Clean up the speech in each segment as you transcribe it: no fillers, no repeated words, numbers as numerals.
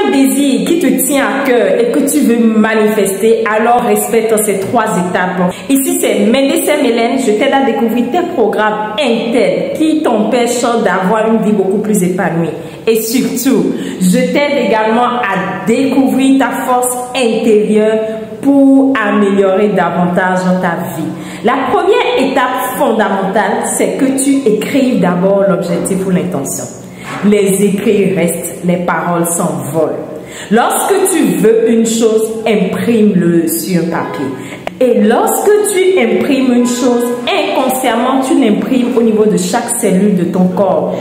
un désir qui te tient à cœur et que tu veux manifester, alors respecte ces 3 étapes. Ici, c'est Médecin Mélène. Je t'aide à découvrir tes programmes internes qui t'empêchent d'avoir une vie beaucoup plus épanouie. Et surtout, je t'aide également à découvrir ta force intérieure pour améliorer davantage ta vie. La première étape fondamentale, c'est que tu écrives d'abord l'objectif ou l'intention. Les écrits restent, les paroles s'envolent. Lorsque tu veux une chose, imprime-le sur un papier. Et lorsque tu imprimes une chose, inconsciemment, tu l'imprimes au niveau de chaque cellule de ton corps.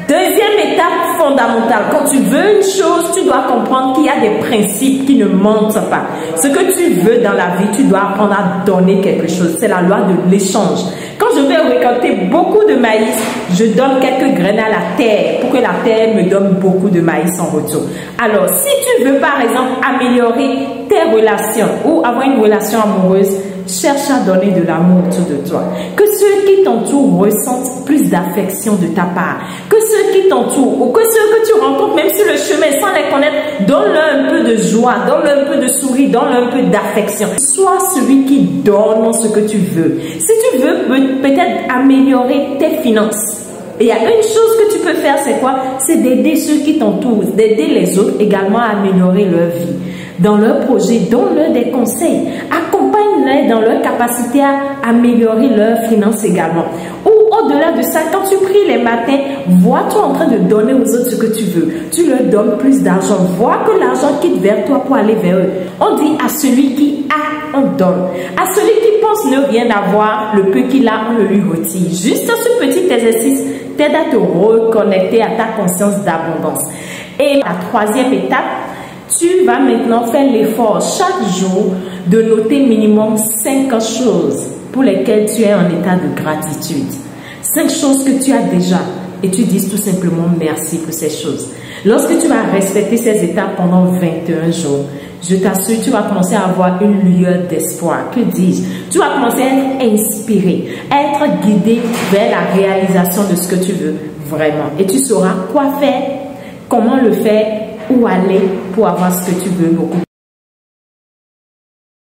Deuxième étape fondamentale, quand tu veux une chose, tu dois comprendre qu'il y a des principes qui ne mentent pas. Ce que tu veux dans la vie, tu dois apprendre à donner quelque chose. C'est la loi de l'échange. Quand je vais récolter beaucoup de maïs, je donne quelques graines à la terre pour que la terre me donne beaucoup de maïs en retour. Alors, si tu veux par exemple améliorer tes relations ou avoir une relation amoureuse, cherche à donner de l'amour autour de toi. Que ceux qui t'entourent ressentent plus d'affection de ta part. Que ceux qui t'entourent ou que ceux que tu rencontres même sur le chemin sans les connaître, donne-leur un peu de joie, donne-leur un peu de sourire, donne-leur un peu d'affection. Sois celui qui donne ce que tu veux. Si tu veux peut-être améliorer tes finances, et il y a une chose que tu peux faire, c'est quoi? C'est d'aider ceux qui t'entourent, d'aider les autres également à améliorer leur vie. Dans leur projet, donne-leur des conseils. Accompagne-les dans leur capacité à améliorer leurs finances également. Ou au-delà de ça, quand tu pries les matins, vois-toi en train de donner aux autres ce que tu veux. Tu leur donnes plus d'argent. Vois que l'argent quitte vers toi pour aller vers eux. On dit à celui qui a, on donne. À celui qui pense ne rien avoir, le peu qu'il a, on le lui retire. Juste ce petit exercice t'aide à te reconnecter à ta conscience d'abondance. Et la troisième étape, tu vas maintenant faire l'effort chaque jour de noter minimum 5 choses pour lesquelles tu es en état de gratitude. 5 choses que tu as déjà et tu dis tout simplement merci pour ces choses. Lorsque tu vas respecter ces étapes pendant 21 jours, je t'assure, tu vas commencer à avoir une lueur d'espoir. Que dis-je? Tu vas commencer à être inspiré, à être guidé vers la réalisation de ce que tu veux vraiment. Et tu sauras quoi faire, comment le faire, où aller pour avoir ce que tu veux beaucoup.